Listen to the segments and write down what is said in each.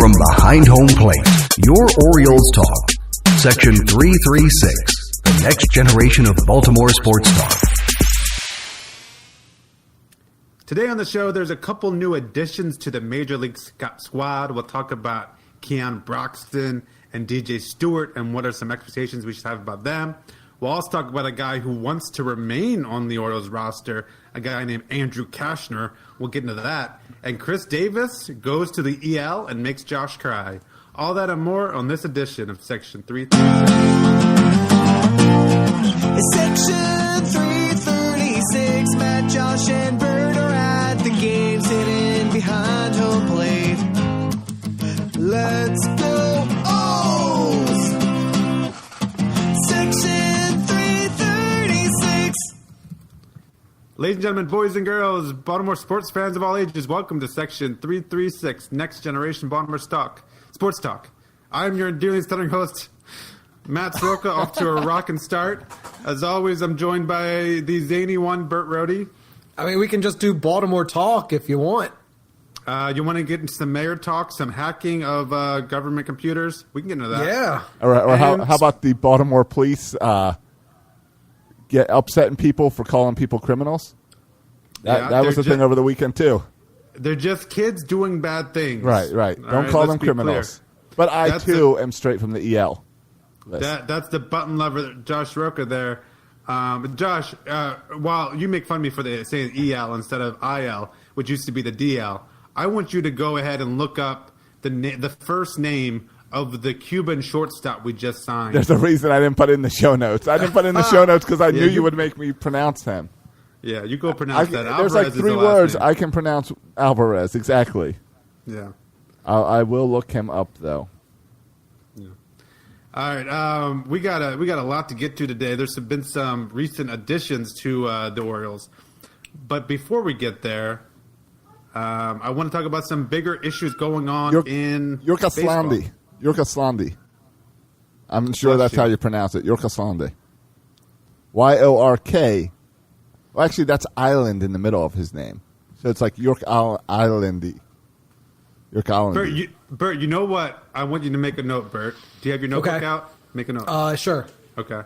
From behind home plate, your Orioles talk. Section 336, the next generation of Baltimore sports talk. Today on the show, there's a couple new additions to the Major League squad. We'll talk about Keon Broxton and DJ Stewart and what are some expectations we should have about them. We'll also talk about a guy who wants to remain on the Orioles roster, a guy named Andrew Kashner. We'll get into that. And Chris Davis goes to the EL and makes Josh cry. All that and more on this edition of Section 336. Section 336, Matt, Josh, and Bert are at the games hidden behind home plate. Let's go O's! Section 336. Ladies and gentlemen, boys and girls, Baltimore sports fans of all ages, welcome to Section 336, Next Generation Baltimore Sports Talk. I'm your dearly stuttering host, Matt Soroka, off to a rockin' start. As always, I'm joined by the zany one, Bert Rohde. I mean, we can just do Baltimore talk if you want. You want to get into some mayor talk, some hacking of government computers? We can get into that. Yeah. All right. Or how about the Baltimore police get upsetting people for calling people criminals? That was the thing over the weekend, too. They're just kids doing bad things. Right. Don't call them criminals. But I, too, am straight from the EL. That's the button lover, Josh Roka there. Josh, while you make fun of me for saying EL instead of IL, which used to be the DL, I want you to go ahead and look up the first name of the Cuban shortstop we just signed. There's a reason I didn't put it in the show notes. I didn't put it in the show notes because I knew you would make me pronounce him. Yeah, you go pronounce that. There's Alvarez like 3 words I can pronounce Alvarez, exactly. Yeah. I will look him up, though. Yeah. All right, we got a lot to get to today. There's been some recent additions to the Orioles. But before we get there, I want to talk about some bigger issues going on in baseball. Yorkaslandi. I'm sure that's how you pronounce it. Yorkaslandi. Y-O-R-K. Well, actually, that's island in the middle of his name. So it's like York Islandy. York Islandy. Bert, you know what? I want you to make a note, Bert. Do you have your notebook out? Make a note. Sure. Okay.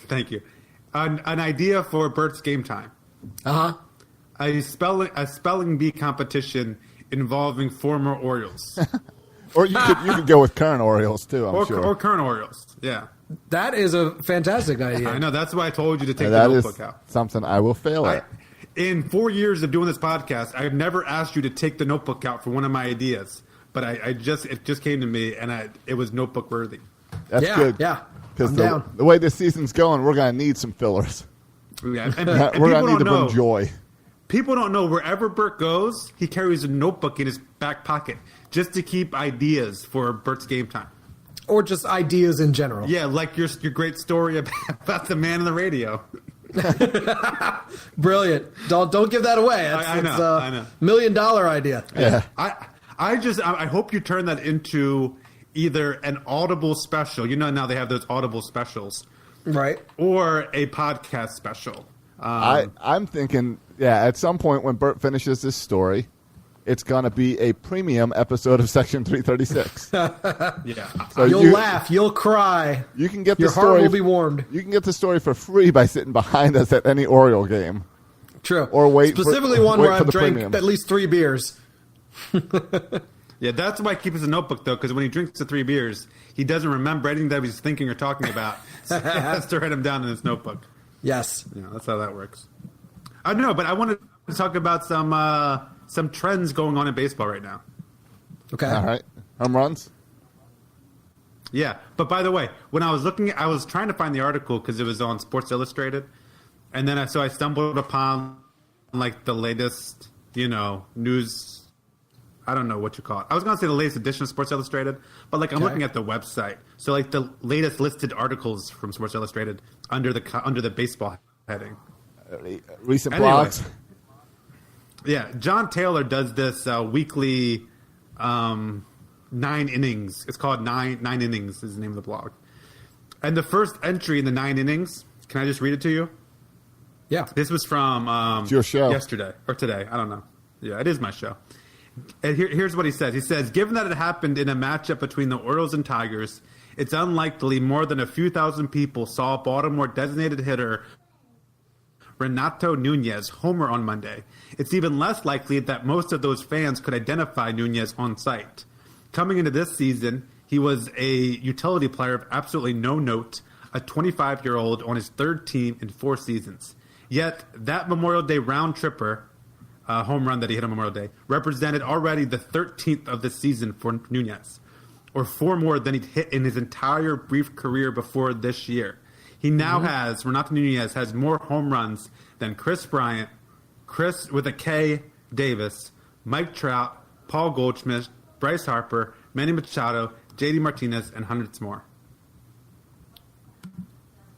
Thank you. An idea for Bert's game time. Uh-huh. A spelling bee competition involving former Orioles. Or you could go with current Orioles, too, I'm sure. Or current Orioles, yeah. That is a fantastic idea. I know. That's why I told you to take the notebook out. That is something I will fail at. In 4 years of doing this podcast, I've never asked you to take the notebook out for one of my ideas. But it just came to me, and it was notebook worthy. That's good. Yeah, because the way this season's going, we're going to need some fillers. Yeah, and we're going to need to bring joy. People don't know wherever Bert goes, he carries a notebook in his back pocket just to keep ideas for Bert's game time. Or just ideas in general. Yeah, like your great story about the man on the radio. Brilliant. Don't give that away. I know. $1 million idea. Yeah. I hope you turn that into either an Audible special. You know, now they have those Audible specials. Right. Or a podcast special. I'm thinking, at some point when Bert finishes this story, it's going to be a premium episode of Section 336. Yeah. So you'll laugh. You'll cry. You can get Your the story. heart will be warmed. You can get the story for free by sitting behind us at any Oriole game. True. Or wait Specifically for, one wait where for I've the drank premium. at least 3 beers. Yeah, that's why he keeps his notebook, though, because when he drinks the 3 beers, he doesn't remember anything that he's thinking or talking about. So he has to write them down in his notebook. Yes. Yeah, that's how that works. I don't know, but I wanted to talk about some trends going on in baseball right now. Okay. All right. Home runs? Yeah, but by the way, when I was I was trying to find the article because it was on Sports Illustrated, and then I stumbled upon like the latest, news. I don't know what you call it. I was going to say the latest edition of Sports Illustrated, but I'm looking at the website. So like the latest listed articles from Sports Illustrated under the baseball heading. Recent blogs. Yeah, John Taylor does this weekly 9 innings. It's called Nine Innings is the name of the blog. And the first entry in the 9 innings, can I just read it to you? Yeah. This was from it's your show. Yesterday or today. I don't know. Yeah, it is my show. And here's what he says. He says, given that it happened in a matchup between the Orioles and Tigers, it's unlikely more than a few thousand people saw Baltimore designated hitter Renato Nunez homer on Monday. It's even less likely that most of those fans could identify Nunez on site. Coming into this season, he was a utility player of absolutely no note, a 25-year-old on his third team in 4 seasons. Yet that Memorial Day round tripper, home run that he hit on Memorial Day, represented already the 13th of the season for Nunez, or 4 more than he'd hit in his entire brief career before this year. He now has, Renato Nunez has more home runs than Chris Bryant, Chris with a K Davis, Mike Trout, Paul Goldschmidt, Bryce Harper, Manny Machado, JD Martinez, and hundreds more.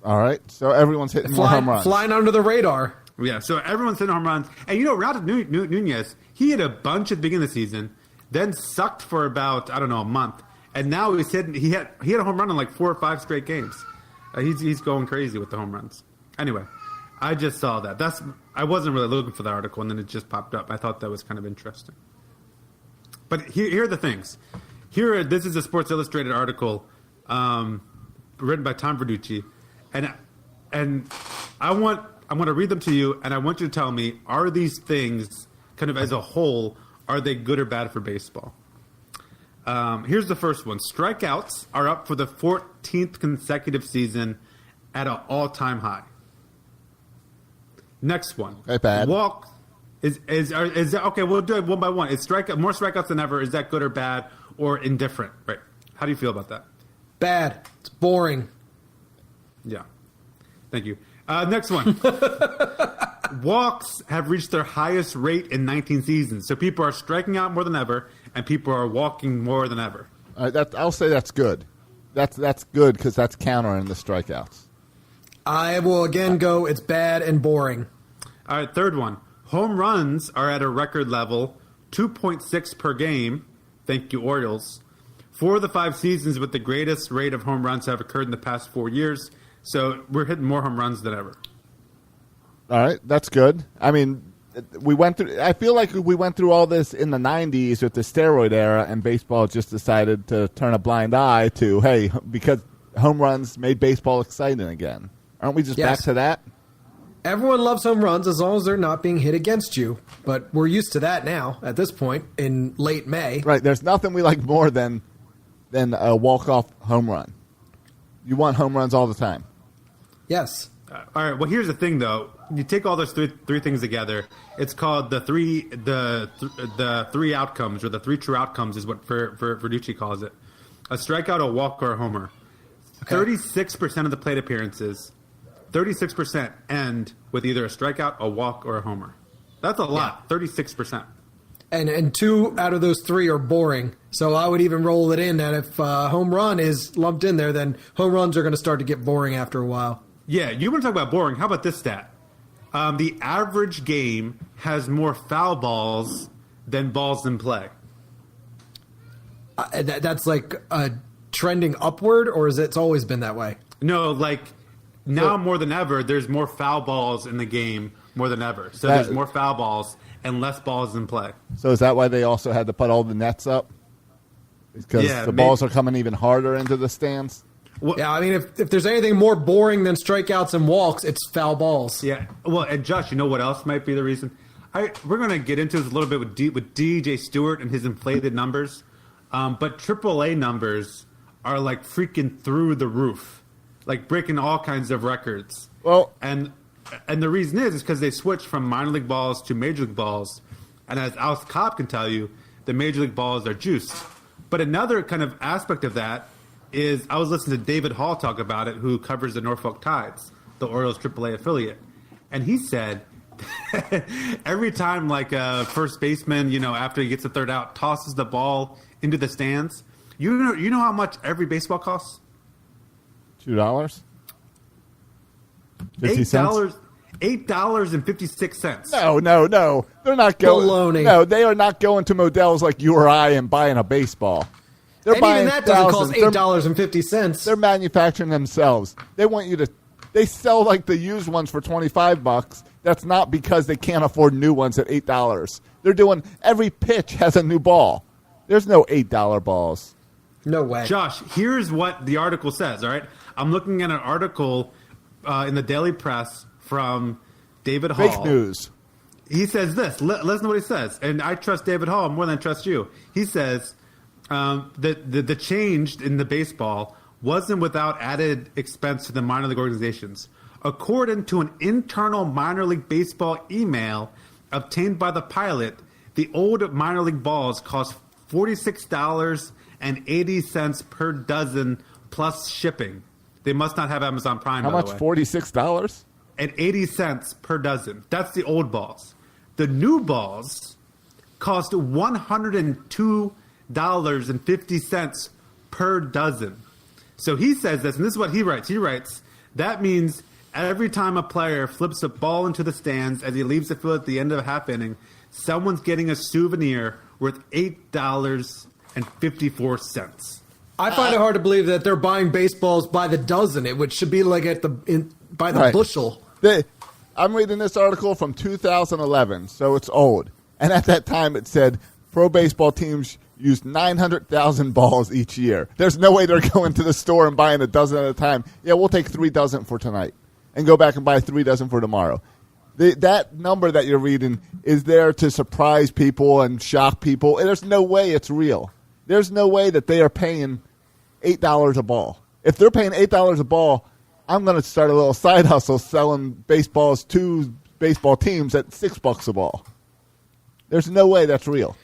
All right, so everyone's hitting more home runs. Flying under the radar. Yeah, so everyone's hitting home runs. And Renato Nunez, he hit a bunch at the beginning of the season, then sucked for about, a month. And now he hit a home run in like 4 or 5 straight games. He's going crazy with the home runs. Anyway, I just saw that. I wasn't really looking for the article, and then it just popped up. I thought that was kind of interesting. But here are the things. This is a Sports Illustrated article written by Tom Verducci, and I want to read them to you, and I want you to tell me, are these things, kind of as a whole, are they good or bad for baseball? Here's the first one. Strikeouts are up for the 14th consecutive season at an all-time high. Next one. Okay, bad. Walk is that, okay, we'll do it one by one. Is more strikeouts than ever. Is that good or bad or indifferent? Right. How do you feel about that? Bad. It's boring. Yeah. Thank you. Next one. Walks have reached their highest rate in 19 seasons. So people are striking out more than ever, and people are walking more than ever. I'll say that's good. That's good because that's countering the strikeouts. I will again go, it's bad and boring. All right, third one. Home runs are at a record level, 2.6 per game. Thank you, Orioles. 4 of the 5 seasons with the greatest rate of home runs have occurred in the past 4 years. So we're hitting more home runs than ever. All right, that's good. I mean, I feel like we went through all this in the 90s with the steroid era, and baseball just decided to turn a blind eye to, hey, because home runs made baseball exciting again. Aren't we just back to that? Everyone loves home runs as long as they're not being hit against you. But we're used to that now, at this point, in late May. Right, there's nothing we like more than a walk-off home run. You want home runs all the time. Yes. All right. Well, here's the thing, though. You take all those three things together. It's called the three outcomes, or the 3 true outcomes, is what Verducci calls it. A strikeout, a walk, or a homer. Okay. 36% of the plate appearances, 36% end with either a strikeout, a walk, or a homer. That's a lot. 36%. And 2 out of those 3 are boring. So I would even roll it in that if home run is lumped in there, then home runs are going to start to get boring after a while. Yeah, you want to talk about boring. How about this stat? The average game has more foul balls than balls in play. That's like trending upward, or is it's always been that way? No, like now more than ever, there's more foul balls in the game more than ever. So there's more foul balls and less balls in play. So is that why they also had to put all the nets up? Because the balls are coming even harder into the stands? Well, yeah, I mean, if there's anything more boring than strikeouts and walks, it's foul balls. Yeah, well, and Josh, you know what else might be the reason? We're going to get into this a little bit with DJ Stewart and his inflated numbers, but AAA numbers are like freaking through the roof, like breaking all kinds of records. Well, and the reason is because they switched from minor league balls to major league balls, and as Alex Cobb can tell you, the major league balls are juiced. But another kind of aspect of that is I was listening to David Hall talk about it, who covers the Norfolk Tides, the Orioles AAA affiliate. And he said every time like a first baseman, after he gets the third out, tosses the ball into the stands, you know how much every baseball costs? $2? 50 cents? $8.56. No. They're not going. Baloney. No, they are not going to Modell's like you or I and buying a baseball. They're and buying even that doesn't cost $8.50. They're manufacturing themselves. They want you to. They sell like the used ones for $25. That's not because they can't afford new ones at $8. They're doing every pitch has a new ball. There's no $8 balls. No way. Josh, here's what the article says, all right? I'm looking at an article in the Daily Press from David Hall. Fake news. He says this. Listen to what he says. And I trust David Hall more than I trust you. He says that the change in the baseball wasn't without added expense to the minor league organizations. According to an internal minor league baseball email obtained by the pilot, the old minor league balls cost $46.80 per dozen plus shipping. They must not have Amazon Prime, How by much? the way. $46? And 80 cents per dozen. That's the old balls. The new balls cost $102.50 per dozen. So he says this, and this is what he writes. He writes, that means every time a player flips a ball into the stands as he leaves the field at the end of a half inning, someone's getting a souvenir worth $8.54. I find it hard to believe that they're buying baseballs by the dozen. It should be like by the bushel. I'm reading this article from 2011, so it's old. And at that time it said pro baseball teams use 900,000 balls each year. There's no way they're going to the store and buying a dozen at a time. Yeah, we'll take 3 dozen for tonight and go back and buy 3 dozen for tomorrow. That number that you're reading is there to surprise people and shock people. And there's no way it's real. There's no way that they are paying $8 a ball. If they're paying $8 a ball, I'm going to start a little side hustle selling baseballs to baseball teams at $6 a ball. There's no way that's real.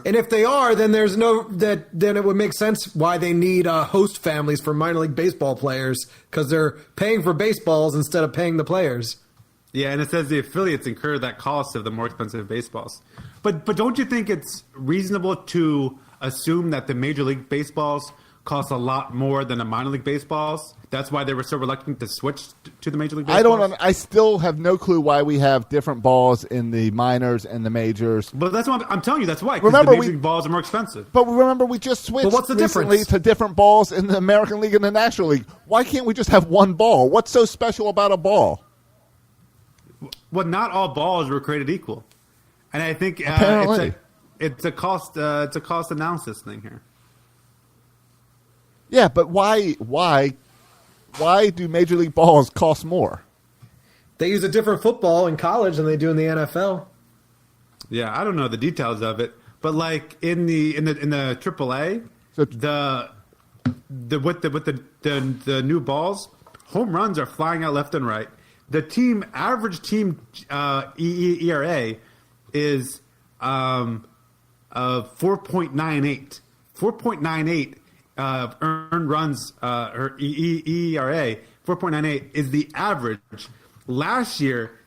And if they are, then then it would make sense why they need host families for minor league baseball players, because they're paying for baseballs instead of paying the players. Yeah, and it says the affiliates incur that cost of the more expensive baseballs. But don't you think it's reasonable to assume that the Major League Baseballs cost a lot more than the minor league baseballs? That's why they were so reluctant to switch to the Major League Baseballs? I still have no clue why we have different balls in the minors and the majors. But that's what I'm telling you. That's why. Remember, the Major League balls are more expensive. But remember, we just switched what's the recently difference? to different balls in the American League and the National League. Why can't we just have one ball? What's so special about a ball? Well, not all balls were created equal, and I think Apparently. it's a cost analysis thing here. Yeah, but why do Major League balls cost more? They use a different football in college than they do in the NFL. Yeah, I don't know the details of it, but like in the AAA, So- with the new balls, home runs are flying out left and right. The average team ERA is 4.98. 4.98 earned runs or ERA. 4.98 is the average. Last year,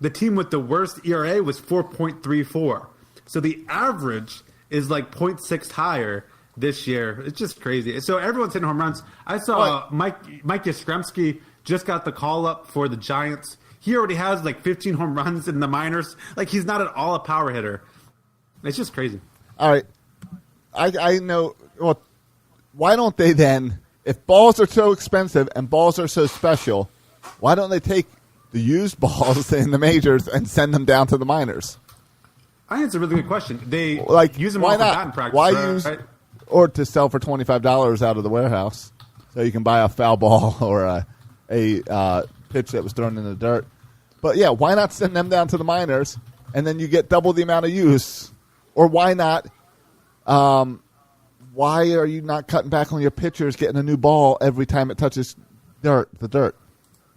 the team with the worst ERA was 4.34. So the average is like 0.6 higher this year. It's just crazy. So everyone's hitting home runs. I saw Mike Yastrzemski just got the call up for the Giants. He already has like 15 home runs in the minors. Like, he's not at all a power hitter. It's just crazy. All right. I know. Well, why don't they then, if balls are so expensive and balls are so special, why don't they take the used balls in the majors and send them down to the minors? I think it's a really good question. They use them why all for not? batting practice. Why right? use or to sell for $25 out of the warehouse so you can buy a foul ball or a pitch that was thrown in the dirt? But yeah, why not send them down to the minors and then you get double the amount of use? Or why not? Why are you not cutting back on your pitchers getting a new ball every time it touches the dirt?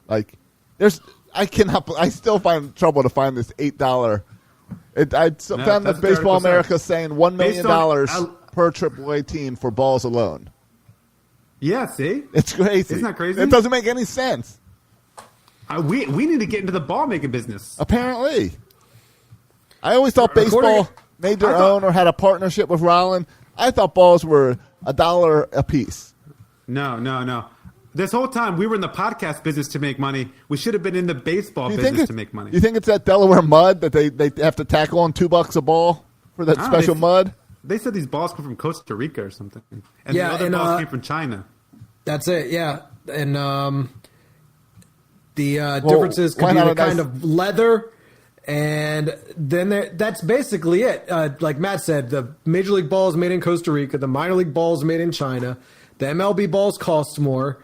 Like, I still find trouble to find this $8. I found that Baseball America saying $1 million per AAA team for balls alone. Yeah, see? It's crazy. Isn't that crazy? It doesn't make any sense. We need to get into the ball making business. Apparently. I always thought baseball made their own or had a partnership with Rollin. I thought balls were $1 a piece. No. This whole time, we were in the podcast business to make money. We should have been in the baseball business to make money. You think it's that Delaware mud that they have to tackle on $2 a ball for that special mud? They said these balls come from Costa Rica or something. And the Yeah, other balls came from China. That's it, yeah. And The differences could why be not the a nice- kind of leather, and then that's basically it. Like Matt said, the Major League ball is made in Costa Rica, the minor league ball is made in China, the MLB balls cost more.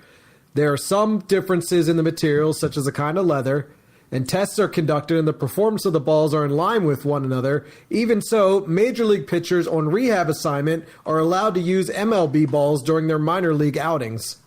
There are some differences in the materials, such as the kind of leather, and tests are conducted and the performance of the balls are in line with one another. Even so, Major League pitchers on rehab assignment are allowed to use MLB balls during their minor league outings.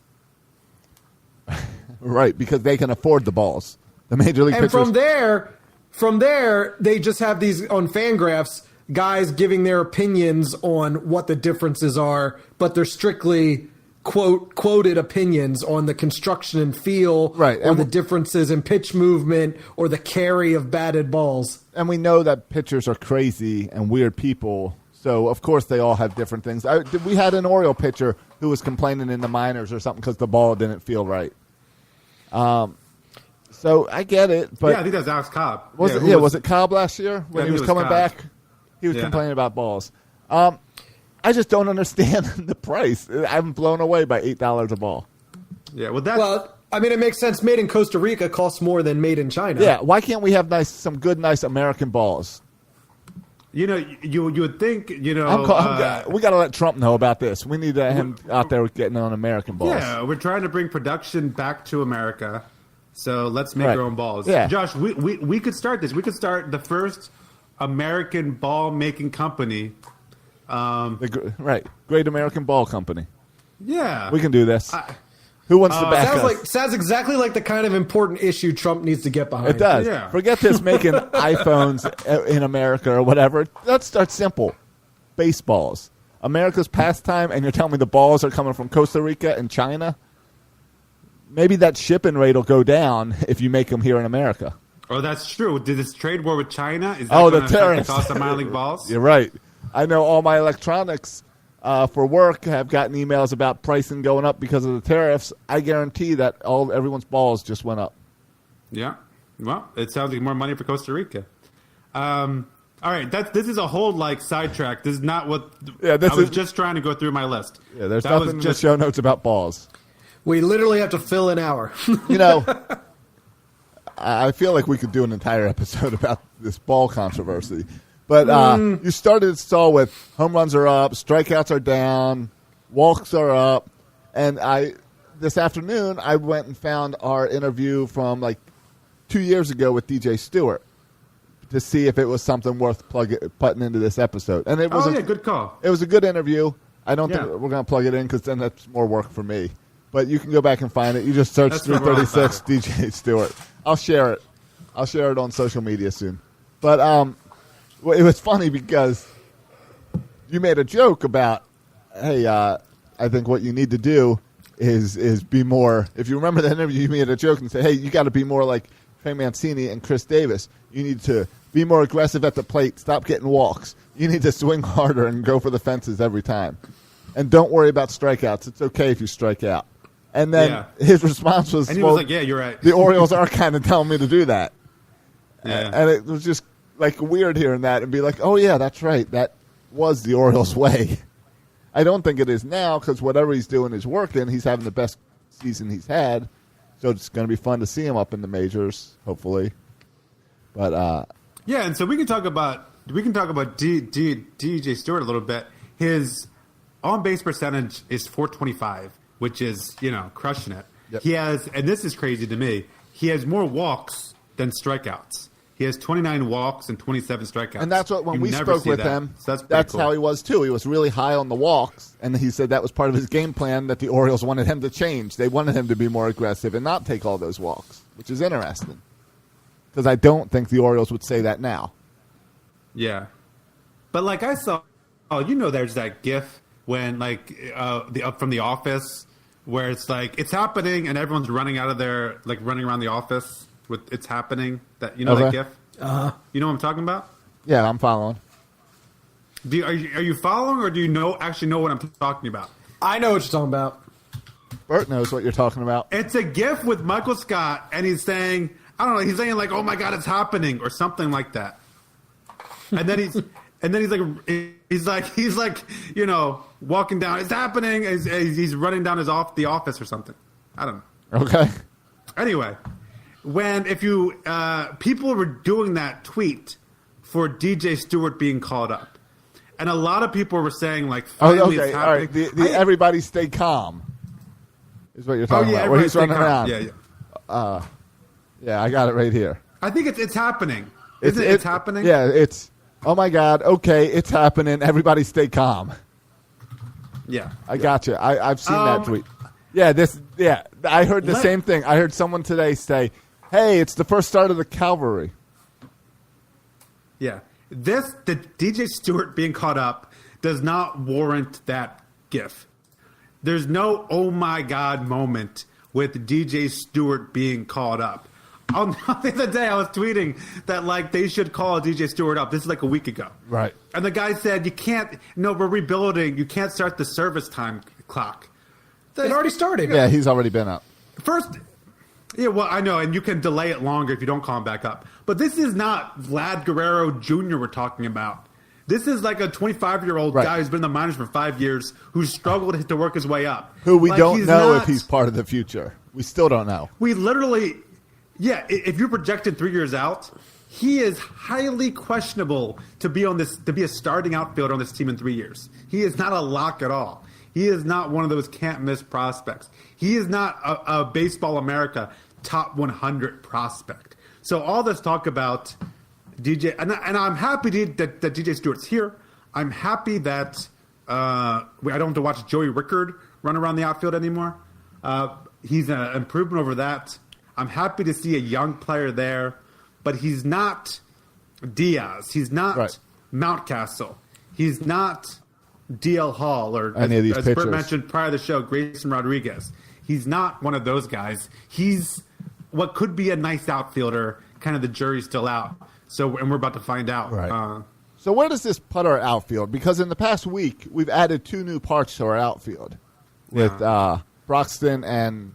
Right, because they can afford the balls. The Major League And pitchers. from there, they just have these on Fangraphs, guys giving their opinions on what the differences are, but they're strictly quoted opinions on the construction and feel, Right, or and the differences in pitch movement, or the carry of batted balls. And we know that pitchers are crazy and weird people, so of course they all have different things. We had an Oriole pitcher who was complaining in the minors or something because the ball didn't feel right. So I get it, but I think that's Alex Cobb. Was it Cobb last year when he was coming Cobb. back? He was complaining about balls. I just don't understand the price. I'm blown away by $8 a ball. Yeah, well, that's Well, I mean, it makes sense. Made in Costa Rica costs more than made in China. Yeah, why can't we have some good, nice American balls? you would think we got to let Trump know about this. We need him out there getting on American balls. Yeah, we're trying to bring production back to America, so let's make Right. our own balls. Yeah. Josh, we could start this. We could start the first American ball making company. Great American Ball Company. Yeah, We can do this. Who wants to back us? Sounds exactly like the kind of important issue Trump needs to get behind. It does. Yeah. Forget this making iPhones in America or whatever. Let's start simple. Baseballs. America's pastime, and you're telling me the balls are coming from Costa Rica and China? Maybe that shipping rate will go down if you make them here in America. Oh, that's true. Did this trade war with China? Is that Oh, the gonna affect tariffs. the cost of minor league balls? You're right. I know all my electronics for work have gotten emails about pricing going up because of the tariffs. I guarantee that everyone's balls just went up. Yeah. Well, it sounds like more money for Costa Rica. All right, this is a whole sidetrack. This is not what I was just trying to go through my list. Yeah, there's That nothing was in just the show notes about balls. We literally have to fill an hour. I feel like we could do an entire episode about this ball controversy. But you started it all with home runs are up, strikeouts are down, walks are up. And this afternoon, I went and found our interview from 2 years ago with DJ Stewart to see if it was something worth putting into this episode. And it was good call. It was a good interview. I don't think we're going to plug it in because then that's more work for me. But you can go back and find it. You just search That's 336 DJ Stewart. I'll share it. I'll share it on social media soon. But it was funny because you made a joke about, hey, I think what you need to do is be more. If you remember the interview, you made a joke and said, hey, you got to be more like Trey Mancini and Chris Davis. You need to be more aggressive at the plate. Stop getting walks. You need to swing harder and go for the fences every time. And don't worry about strikeouts. It's okay if you strike out. And then his response was, and he was like, yeah, you're right. The Orioles are kind of telling me to do that. Yeah. And it was just weird hearing that and be like, oh, yeah, that's right. That was the Orioles' way. I don't think it is now because whatever he's doing is working. He's having the best season he's had. So it's going to be fun to see him up in the majors, hopefully. But yeah, and so we can talk about DJ Stewart a little bit. His on-base percentage is .425, which is, crushing it. Yep. He has, and this is crazy to me, he has more walks than strikeouts. He has 29 walks and 27 strikeouts. And that's what, when we never spoke see with that. him, So that's that's cool. how he was too. He was really high on the walks, and he said that was part of his game plan that the Orioles wanted him to change. They wanted him to be more aggressive and not take all those walks, which is interesting. Because I don't think the Orioles would say that now. Yeah. But I saw, there's that GIF when from The Office where it's it's happening and everyone's running out of there, running around the office with it's happening. That that GIF? You know what I'm talking about? Yeah, I'm following. Are you following or do you actually know what I'm talking about? I know what you're talking about. Bert knows what you're talking about. It's a GIF with Michael Scott and he's saying, I don't know, he's saying oh my God, it's happening or something like that. And then he's walking down, it's happening. He's running down the office or something. I don't know. Okay. Anyway, if you people were doing that tweet for DJ Stewart being called up, and a lot of people were saying like, finally it's happening. All right. Everybody stay calm is what you're talking about. Where he's running around. Yeah, I got it right here. I think it's happening. It's happening? Yeah, it's, oh my God, okay, it's happening. Everybody stay calm. Yeah. I got you. I've seen that tweet. Yeah, I heard the same thing. I heard someone today say, hey, it's the first start of the cavalry. Yeah. The DJ Stewart being caught up does not warrant that gif. There's no oh my God moment with DJ Stewart being called up. The other day I was tweeting that like they should call DJ Stewart up. This is like a week ago. Right. And the guy said, we're rebuilding. You can't start the service time clock. It already started. Yeah, he's already been up. First, yeah, well, I know, and you can delay it longer if you don't call him back up. But this is not Vlad Guerrero Jr. we're talking about. This is like a 25-year-old guy who's been in the minors for 5 years who's struggled to work his way up. Who we don't know if he's part of the future. We still don't know. We literally, if you're projected 3 years out, he is highly questionable to be a starting outfielder on this team in 3 years. He is not a lock at all. He is not one of those can't-miss prospects. He is not a Baseball America top 100 prospect. So all this talk about DJ, and I'm happy that DJ Stewart's here. I'm happy that I don't have to watch Joey Rickard run around the outfield anymore. He's an improvement over that. I'm happy to see a young player there, but he's not Diaz. He's not Mountcastle. He's not DL Hall or, as Bert mentioned prior to the show, Grayson Rodriguez. He's not one of those guys. He's what could be a nice outfielder. Kind of the jury's still out. And we're about to find out. Right. So where does this put our outfield? Because in the past week, we've added 2 new parts to our outfield with Broxton and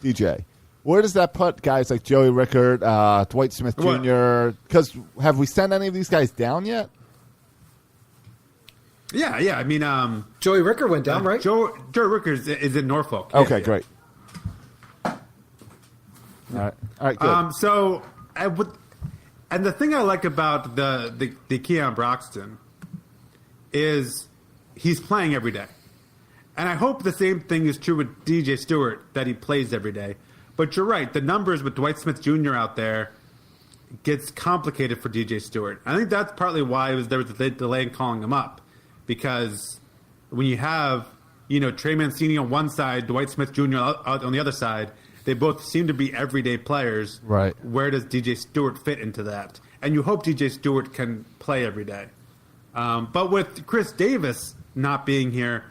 DJ. Where does that put guys like Joey Rickard, Dwight Smith Jr.? Because have we sent any of these guys down yet? Yeah. I mean, Joey Rickard went down, right? Joey Rickard is in Norfolk. Okay, great. All right, good. And the thing I like about the Keon Broxton is he's playing every day. And I hope the same thing is true with DJ Stewart, that he plays every day. But you're right, the numbers with Dwight Smith Jr. out there gets complicated for DJ Stewart. I think that's partly why there was a delay in calling him up. Because when you have, Trey Mancini on one side, Dwight Smith Jr. on the other side, they both seem to be everyday players. Right. Where does DJ Stewart fit into that? And you hope DJ Stewart can play every day. But with Chris Davis not being here,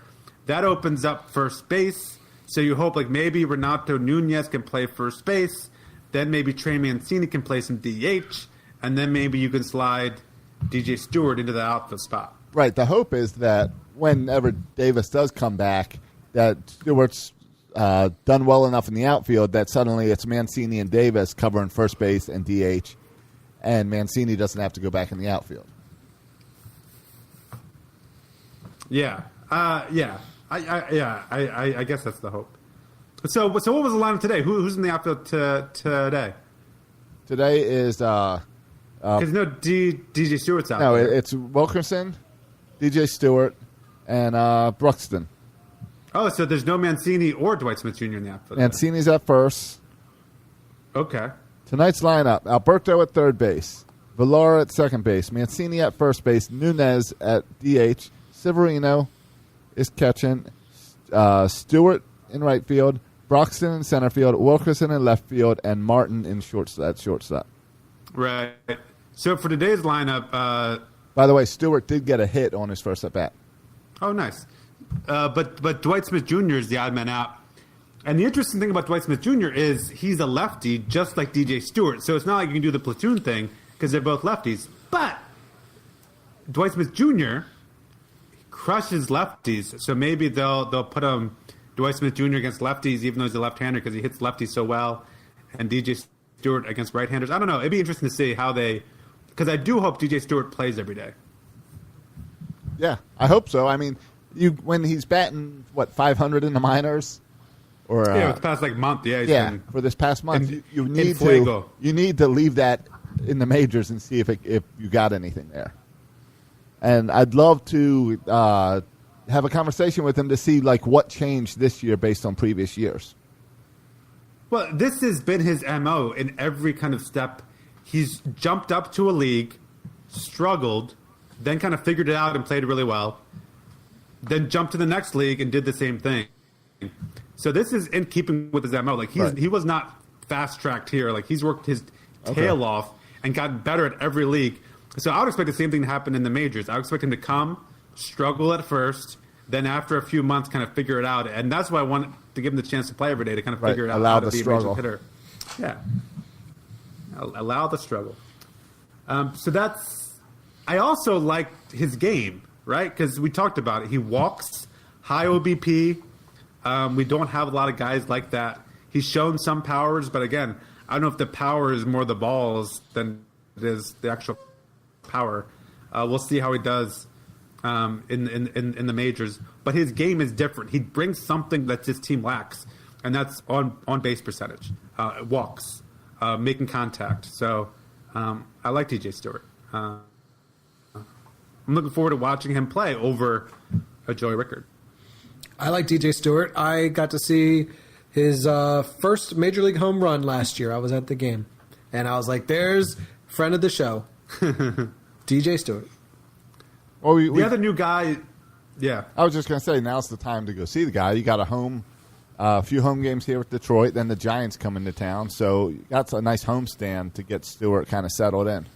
that opens up first base. So you hope maybe Renato Nunez can play first base. Then maybe Trey Mancini can play some DH. And then maybe you can slide DJ Stewart into the outfield spot. Right. The hope is that whenever Davis does come back, that Stewart's done well enough in the outfield that suddenly it's Mancini and Davis covering first base and DH, and Mancini doesn't have to go back in the outfield. Yeah. I guess that's the hope. So what was the lineup today? Who's in the outfield today? Today is because DJ Stewart's out. No, there. It's Wilkerson, DJ Stewart, and Bruxton. Oh, so there's no Mancini or Dwight Smith Jr. in the outfield. Mancini's at first. Okay. Tonight's lineup: Alberto at third base, Villar at second base, Mancini at first base, Nunez at DH, Severino is catching, Stewart in right field, Broxton in center field, Wilkerson in left field, and Martin in shortstop. Right. So for today's lineup, by the way, Stewart did get a hit on his first at bat. Oh, nice. But Dwight Smith Jr. is the odd man out. And the interesting thing about Dwight Smith Jr. is he's a lefty, just like DJ Stewart. So it's not like you can do the platoon thing because they're both lefties. But Dwight Smith Jr. crushes lefties. So maybe they'll put Dwight Smith Jr. against lefties, even though he's a left-hander, because he hits lefties so well, and DJ Stewart against right-handers. I don't know. It'd be interesting to see how they, because I do hope DJ Stewart plays every day. Yeah, I hope so. I mean, when he's batting 500 in the minors, Or the past month. Yeah, for this past month, you need to leave that in the majors and see if you got anything there. And I'd love to have a conversation with him to see what changed this year based on previous years. Well, this has been his MO in every kind of step. He's jumped up to a league, struggled, then kind of figured it out and played really well, then jumped to the next league and did the same thing. So this is in keeping with his MO. He was not fast-tracked here. He's worked his tail off and gotten better at every league. So I would expect the same thing to happen in the majors. I would expect him to come, struggle at first, then after a few months kind of figure it out. And that's why I wanted to give him the chance to play every day to kind of figure it out. Allow how to the be struggle. a major hitter. Yeah. Allow the struggle. I also like his game, right? Because we talked about it. He walks, high OBP. We don't have a lot of guys like that. He's shown some powers, but again, I don't know if the power is more the balls than it is the actual power. We'll see how he does in the majors. But his game is different. He brings something that this team lacks, and that's on base percentage, walks, making contact. So I like DJ Stewart. I'm looking forward to watching him play over Joey Rickard. I like DJ Stewart. I got to see his first Major League home run last year. I was at the game, and I was like, there's friend of the show, DJ Stewart. Well, the other new guy, yeah. I was just going to say, now's the time to go see the guy. You got a few home games here with Detroit, then the Giants come into town, so that's a nice homestand to get Stewart kind of settled in.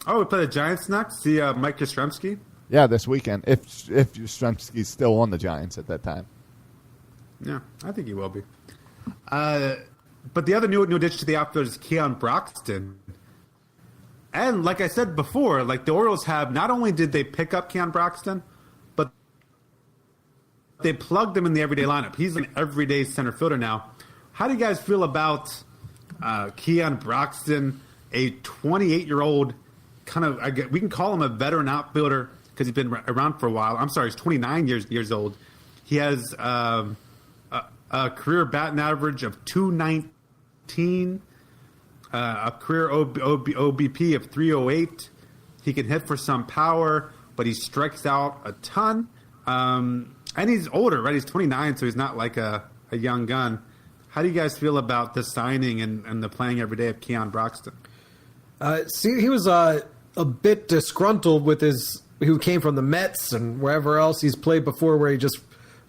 Oh, we play the Giants next? See Mike Yastrzemski? Yeah, this weekend, if Yastrzemski's still on the Giants at that time. Yeah, I think he will be. But the other new addition to the outfield is Keon Broxton. And like I said before, the Orioles have, not only did they pick up Keon Broxton, but they plugged him in the everyday lineup. He's an everyday center fielder now. How do you guys feel about Keon Broxton, a 28-year-old we can call him a veteran outfielder because he's been around for a while. I'm sorry, he's 29 years old. He has a career batting average of .219, a career OBP of 308. He can hit for some power, but he strikes out a ton. And he's older, right? He's 29, so he's not like a young gun. How do you guys feel about the signing and the playing every day of Keon Broxton? He was a bit disgruntled with who came from the Mets and wherever else he's played before, where he just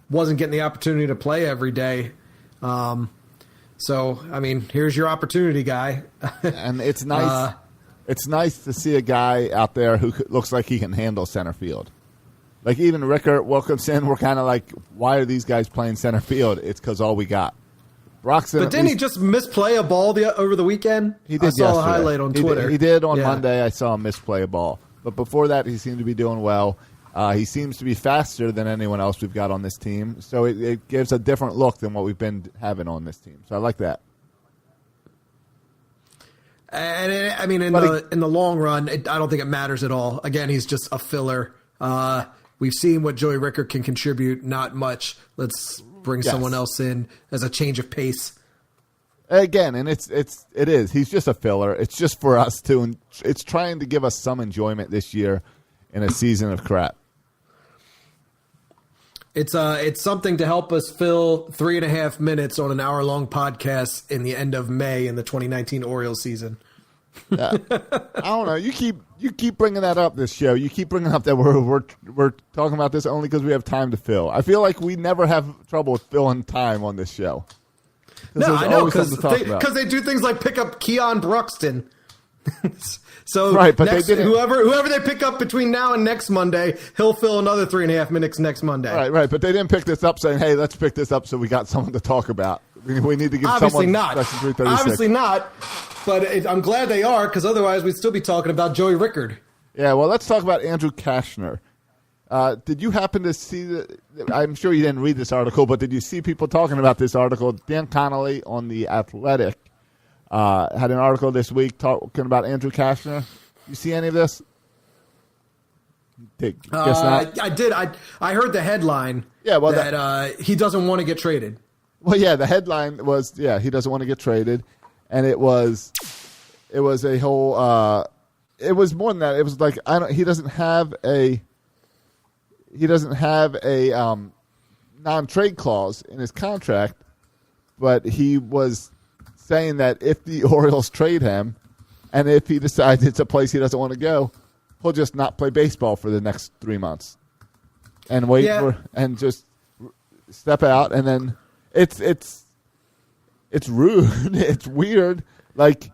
wasn't getting the opportunity to play every day. So, I mean, here's your opportunity, guy. And it's nice. It's nice to see a guy out there who looks like he can handle center field. Even Rickard, Wilkinson, we're kind of like, why are these guys playing center field? It's because all we got. Broxton, but didn't he just misplay a ball over the weekend? He did. I saw a highlight on Twitter. He did on Monday. I saw him misplay a ball. But before that, he seemed to be doing well. He seems to be faster than anyone else we've got on this team. So it gives a different look than what we've been having on this team. So I like that. And in the long run, I don't think it matters at all. Again, he's just a filler. We've seen what Joey Rickard can contribute. Not much. Let's bring someone else in as a change of pace. Again, and it is. He's just a filler. It's just for us to, and it's trying to give us some enjoyment this year in a season of crap. It's something to help us fill 3.5 minutes on an hour-long podcast in the end of May in the 2019 Orioles season. I don't know. You keep bringing that up this show. You keep bringing up that we're talking about this only because we have time to fill. I feel like we never have trouble filling time on this show. No, I know, because they do things like pick up Keon Broxton. So right, but they didn't. Whoever they pick up between now and next Monday, he'll fill another 3.5 minutes next Monday. Right. But they didn't pick this up saying, "Hey, let's pick this up so we got someone to talk about." We need to give Obviously someone. Not. Obviously not. But I'm glad they are, because otherwise we'd still be talking about Joey Rickard. Yeah, well, let's talk about Andrew Kashner. Did you happen to see I'm sure you didn't read this article, but did you see people talking about this article? Dan Connolly on The Athletic had an article this week talking about Andrew Kashner. You see any of this? Guess not. I did. I heard the headline. Yeah, well, that he doesn't want to get traded. Well, yeah, the headline was, he doesn't want to get traded, and it was a whole. It was more than that. It was like he doesn't have a non-trade clause in his contract, but he was saying that if the Orioles trade him, and if he decides it's a place he doesn't want to go, he'll just not play baseball for the next 3 months and wait and just step out, and then. It's rude. It's weird. Like,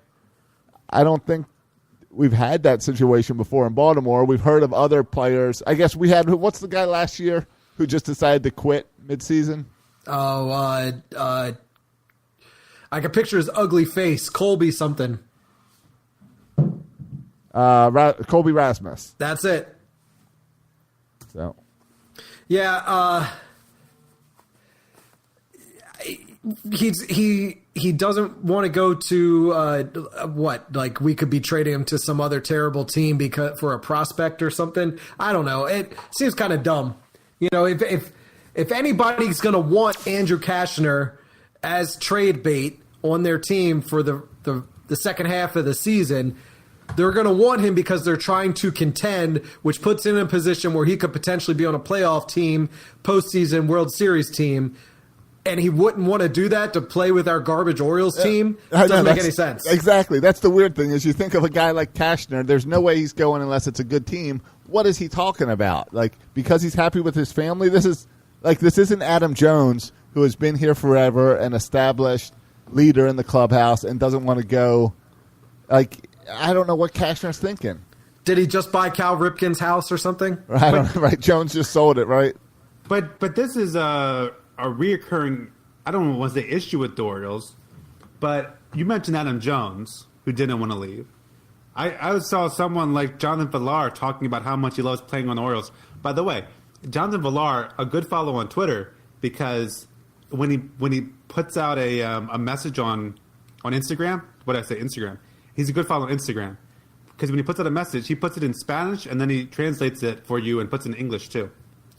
I don't think we've had that situation before in Baltimore. We've heard of other players. I guess we had, what's the guy last year who just decided to quit midseason? Oh, I can picture his ugly face. Colby something. Colby Rasmus. That's it. So. Yeah, he doesn't want to go to like we could be trading him to some other terrible team for a prospect or something. I don't know. It seems kind of dumb. You know, if anybody's going to want Andrew Kashner as trade bait on their team for the second half of the season, they're going to want him because they're trying to contend, which puts him in a position where he could potentially be on a playoff team, postseason World Series team. And he wouldn't want to do that to play with our garbage Orioles team? It doesn't make any sense. Exactly. That's the weird thing is you think of a guy like Kashner, there's no way he's going unless it's a good team. What is he talking about? Like, because he's happy with his family? This isn't Adam Jones, who has been here forever, an established leader in the clubhouse, and doesn't want to go. Like, I don't know what Kashner's thinking. Did he just buy Cal Ripken's house or something? Right. Jones just sold it, right? But this is a reoccurring, I don't know what's the issue with the Orioles, but you mentioned Adam Jones, who didn't want to leave. I saw someone like Jonathan Villar talking about how much he loves playing on the Orioles. By the way, Jonathan Villar, a good follow on Twitter, because when he puts out a message on Instagram, what did I say, Instagram? He's a good follow on Instagram. Because when he puts out a message, he puts it in Spanish, and then he translates it for you and puts it in English, too.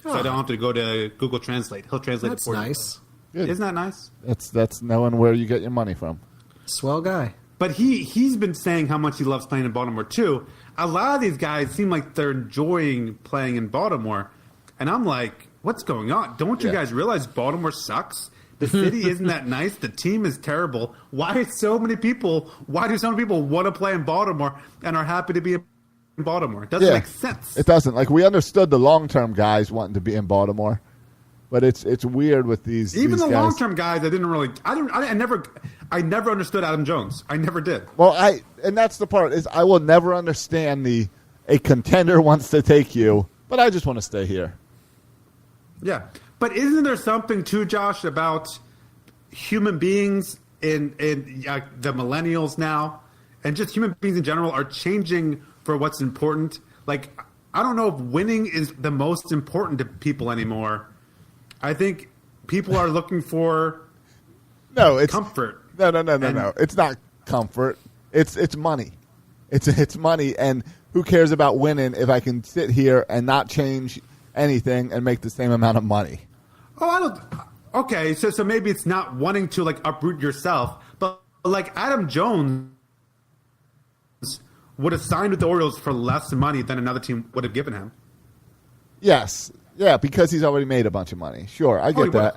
So I don't have to go to Google Translate. He'll translate it for nice. you. Isn't that nice? That's knowing where you get your money from. Swell guy. But he's been saying how much he loves playing in Baltimore, too. A lot of these guys seem like they're enjoying playing in Baltimore. And I'm like, what's going on? Don't you guys realize Baltimore sucks? The city isn't that nice. The team is terrible. Why do so many people want to play in Baltimore and are happy to be in Baltimore? It doesn't make sense. It doesn't. Like, we understood the long-term guys wanting to be in Baltimore, but it's weird with these. Even these the guys. long-term guys, I never understood Adam Jones. I never did. Well, and that's the part is I will never understand a contender wants to take you, but I just want to stay here. Yeah, but isn't there something too, Josh, about human beings in the millennials now, and just human beings in general are changing for what's important? Like, I don't know if winning is the most important to people anymore. I think people are looking for comfort. No. It's not comfort. It's money. It's money, and who cares about winning if I can sit here and not change anything and make the same amount of money? Oh, I don't. Okay, so maybe it's not wanting to like uproot yourself, but like Adam Jones would have signed with the Orioles for less money than another team would have given him. Yes, yeah, because he's already made a bunch of money. Sure, I get that.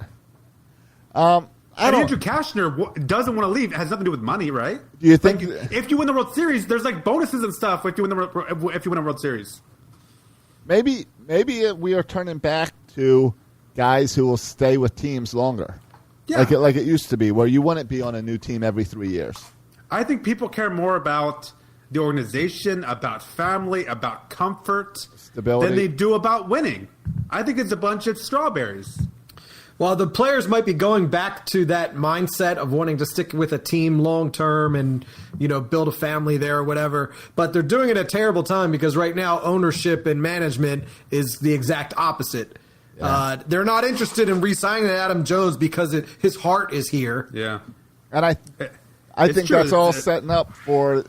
Andrew Kashner doesn't want to leave. It has nothing to do with money, right? Do you think if you win the World Series, there's like bonuses and stuff if you win a World Series? Maybe we are turning back to guys who will stay with teams longer, like it used to be, where you wouldn't be on a new team every 3 years. I think people care more about the organization, about family, about comfort, stability, than they do about winning. I think it's a bunch of strawberries. Well, the players might be going back to that mindset of wanting to stick with a team long term and, build a family there or whatever. But they're doing it at a terrible time because right now ownership and management is the exact opposite. Yeah. They're not interested in re-signing Adam Jones because his heart is here. Yeah, and I think that's all setting up for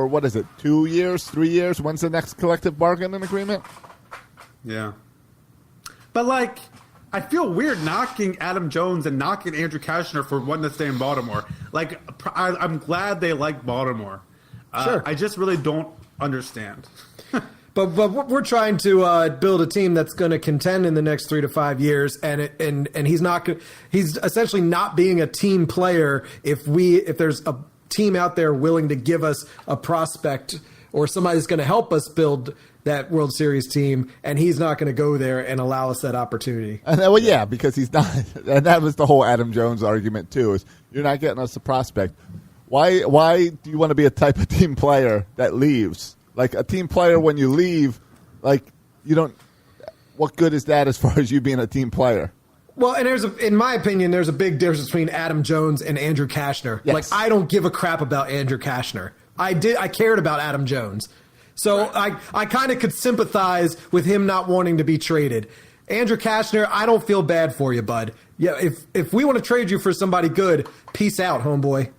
what is it? 2 years, 3 years? When's the next collective bargaining agreement? Yeah, but like I feel weird knocking Adam Jones and knocking Andrew Kashner for wanting to stay in Baltimore. Like, I'm glad they like Baltimore. Sure. I just really don't understand. But we're trying to build a team that's going to contend in the next 3 to 5 years, and he's not. He's essentially not being a team player if there's a team out there willing to give us a prospect or somebody that's going to help us build that World Series team, and he's not going to go there and allow us that opportunity. And well, yeah, because he's not. And that was the whole Adam Jones argument too: is you're not getting us a prospect. Why do you want to be a type of team player that leaves? Like a team player, when you leave, like you don't. What good is that as far as you being a team player? Well, and in my opinion, there's a big difference between Adam Jones and Andrew Kashner. Yes. Like, I don't give a crap about Andrew Kashner. I cared about Adam Jones. So I kind of could sympathize with him not wanting to be traded. Andrew Kashner, I don't feel bad for you, bud. Yeah, if we want to trade you for somebody good, peace out, homeboy.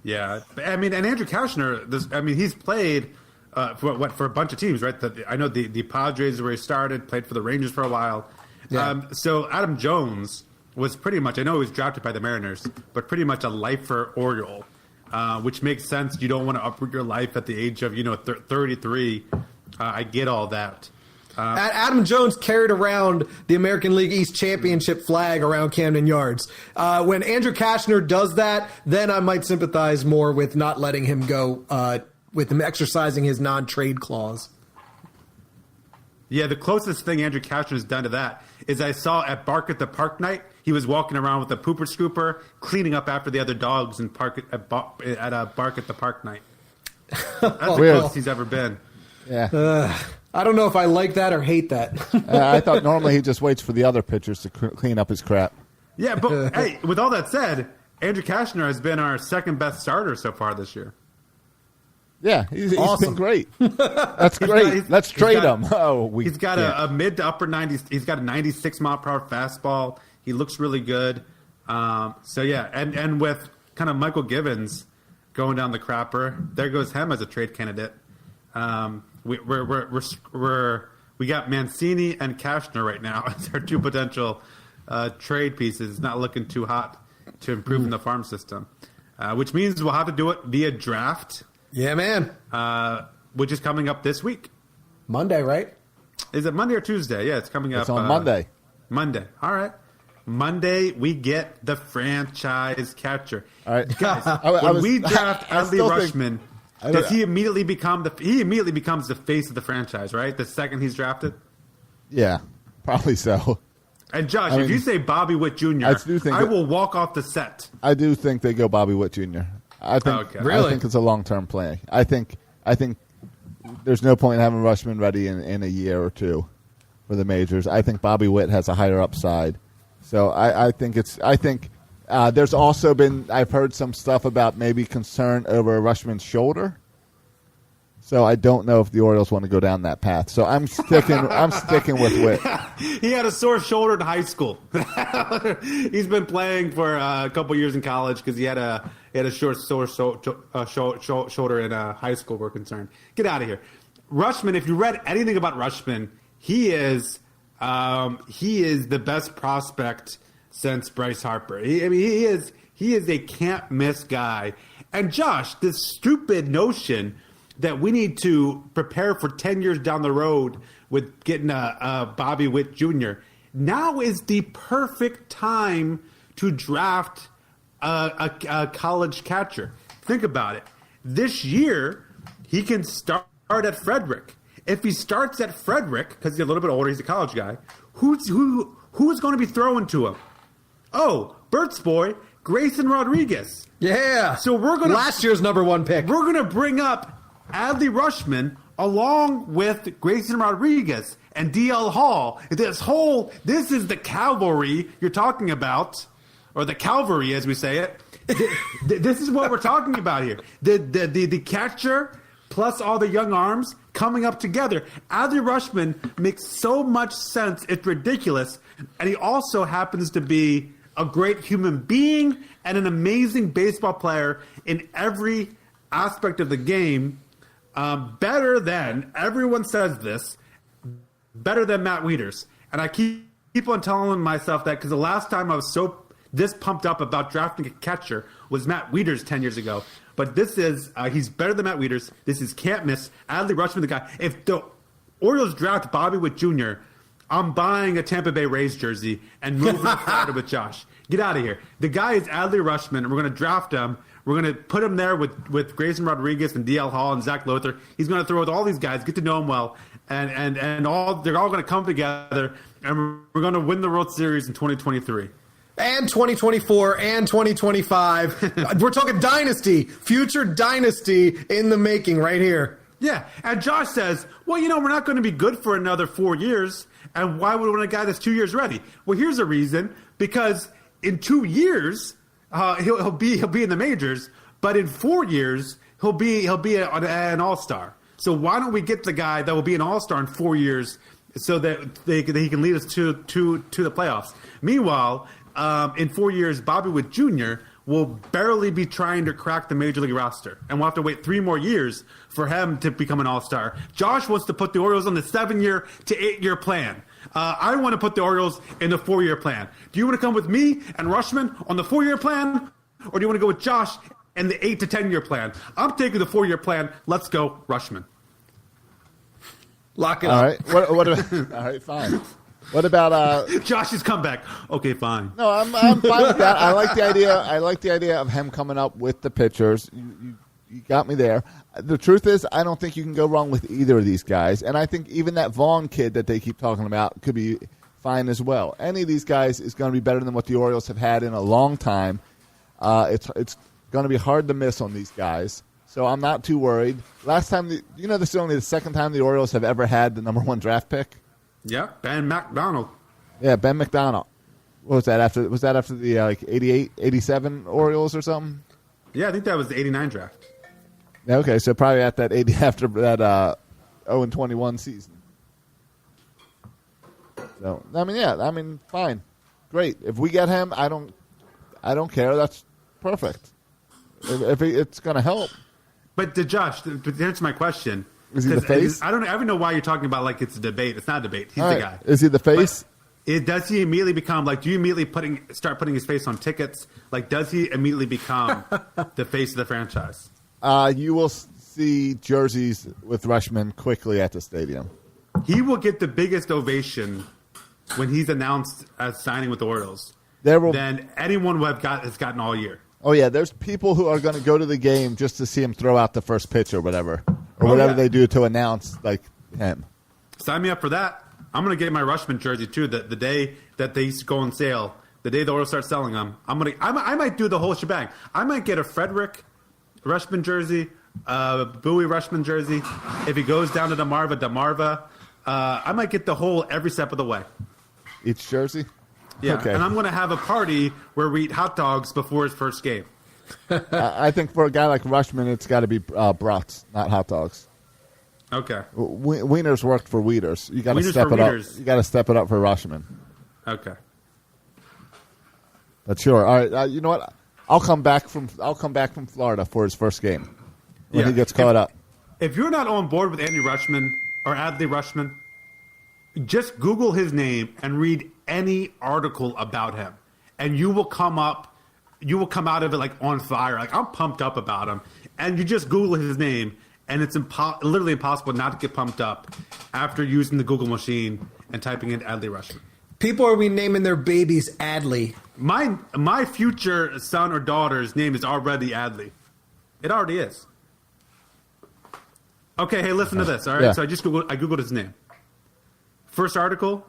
Yeah, I mean, and Andrew Kashner, he's played for a bunch of teams, right? I know the Padres where he started, played for the Rangers for a while. Yeah. So Adam Jones was pretty much, I know he was drafted by the Mariners, but pretty much a lifer Oriole, which makes sense. You don't want to uproot your life at the age of 33. I get all that. Adam Jones carried around the American League East Championship flag around Camden Yards. When Andrew Kashner does that, then I might sympathize more with not letting him go, with him exercising his non-trade clause. Yeah, the closest thing Andrew Kashner has done to that is I saw at Bark at the Park night, he was walking around with a pooper scooper, cleaning up after the other dogs and Bark at the Park night. That's the closest he's ever been. Yeah. I don't know if I like that or hate that. I thought normally he just waits for the other pitchers to clean up his crap. Yeah, but hey, with all that said, Andrew Kashner has been our second best starter so far this year. Yeah, he's awesome. been great. That's great. Let's trade him. He's got a mid to upper 90s. He's got a 96 mile per hour fastball. He looks really good. So yeah, and with kind of Michael Givens going down the crapper, there goes him as a trade candidate. We got Mancini and Kashner right now as our two potential trade pieces. It's not looking too hot to improve in the farm system, which means we'll have to do it via draft. Yeah, man. Which is coming up this week. Monday, right? Is it Monday or Tuesday? Yeah, it's coming up. It's on Monday. Monday. All right. Monday, we get the franchise catcher. All right, guys. When we draft Adley Rutschman, does he immediately becomes the face of the franchise? Right, the second he's drafted. Yeah, probably so. And Josh, if you say Bobby Witt Jr., I will walk off the set. I do think they go Bobby Witt Jr. I think it's a long-term play. I think there's no point in having Rutschman ready in a year or two for the majors. I think Bobby Witt has a higher upside. So I think there's also been, I've heard some stuff about maybe concern over Rutschman's shoulder. So I don't know if the Orioles want to go down that path. So I'm sticking with Witt. He had a sore shoulder in high school. He's been playing for a couple years in college because he had a short sore shoulder in high school. We're concerned. Get out of here, Rutschman. If you read anything about Rutschman, he is the best prospect since Bryce Harper. He is a can't miss guy. And Josh, this stupid notion that we need to prepare for 10 years down the road with getting a Bobby Witt Jr. Now is the perfect time to draft a college catcher. Think about it. This year, he can start at Frederick. If he starts at Frederick, because he's a little bit older, he's a college guy, who's going to be throwing to him? Oh, Bert's boy, Grayson Rodriguez. Yeah. So we're going to last year's number one pick. We're going to bring up Adley Rutschman along with Grayson Rodriguez and DL Hall. This is the cavalry you're talking about, or the cavalry as we say it. This is what we're talking about here. The catcher plus all the young arms coming up together. Adley Rutschman makes so much sense, it's ridiculous. And he also happens to be a great human being and an amazing baseball player in every aspect of the game. Better than, everyone says this, better than Matt Wieters. And I keep keep on telling myself that because the last time I was this pumped up about drafting a catcher was Matt Wieters 10 years ago. But this is, he's better than Matt Wieters. This is can't miss. Adley Rutschman, the guy. If the Orioles draft Bobby Witt Jr., I'm buying a Tampa Bay Rays jersey and moving to Florida with Josh. Get out of here. The guy is Adley Rutschman, and we're going to draft him. We're going to put him there with Grayson Rodriguez and DL Hall and Zach Lothar. He's going to throw with all these guys, get to know him well, and they're all going to come together, and we're going to win the World Series in 2023. And 2024 and 2025. We're talking dynasty, future dynasty in the making right here. Yeah, and Josh says, well, we're not going to be good for another 4 years, and why would we want a guy that's 2 years ready? Well, here's a reason, because in 2 years, he'll be in the majors, but in 4 years, he'll be an all-star. So why don't we get the guy that will be an all-star in 4 years so that he can lead us to the playoffs? Meanwhile, in 4 years, Bobby Witt Jr. will barely be trying to crack the major league roster, and we'll have to wait 3 more years for him to become an all-star. Josh wants to put the Orioles on the 7-year to 8-year plan. I want to put the Orioles in the 4-year plan. Do you want to come with me and Rutschman on the 4-year plan, or do you want to go with Josh and the 8 to 10-year plan? I'm taking the 4-year plan. Let's go, Rutschman. Lock it All up. right. What all right, fine. What about Josh's comeback? Okay, fine. No, I'm fine with that. I like the idea. I like the idea of him coming up with the pitchers. You got me there. The truth is, I don't think you can go wrong with either of these guys, and I think even that Vaughn kid that they keep talking about could be fine as well. Any of these guys is going to be better than what the Orioles have had in a long time. It's going to be hard to miss on these guys, so I'm not too worried. Last time, this is only the second time the Orioles have ever had the number 1 draft pick. Yeah, Ben McDonald. Yeah, Ben McDonald. What was that after? Was that after the 88, 87 Orioles or something? Yeah, I think that was the 89 draft. Yeah, okay, so probably at that 80 after that 0-21 season. So fine, great. If we get him, I don't care. That's perfect. If it's going to help. But to Josh, to answer my question. Is he the face? I don't even know why you're talking about like it's a debate. It's not a debate. He's All the right. guy. Is he the face? Does he immediately become like? Do you immediately start putting his face on tickets? Like, does he immediately become the face of the franchise? You will see jerseys with Rutschman quickly at the stadium. He will get the biggest ovation when he's announced as signing with the Orioles than anyone who has gotten all year. Oh yeah, there's people who are going to go to the game just to see him throw out the first pitch or whatever. Or whatever they do to announce like him. Sign me up for that. I'm going to get my Rutschman jersey too. The day that they used to go on sale, the day the Orioles start selling them, I might do the whole shebang. I might get a Frederick Rutschman jersey, Bowie Rutschman jersey. If he goes down to DeMarva. I might get the whole every step of the way. Each jersey. Yeah, okay. And I'm going to have a party where we eat hot dogs before his first game. I think for a guy like Rutschman, it's got to be brats, not hot dogs. Okay. Wieners worked for Wieters. You got to Wieners step for it up. Wieters. You got to step it up for Rutschman. Okay. But sure. All right. You know what? I'll come back from Florida for his first game when he gets caught up. If you're not on board with Andy Rutschman or Adley Rutschman, just Google his name and read any article about him, and you will come out of it like on fire. Like, I'm pumped up about him, and you just Google his name, and it's literally impossible not to get pumped up after using the Google machine and typing in Adley Rutschman. People are renaming their babies Adley. My future son or daughter's name is already Adley. It already is. Okay, hey, listen to this. All right, Yeah. so I googled his name. First article,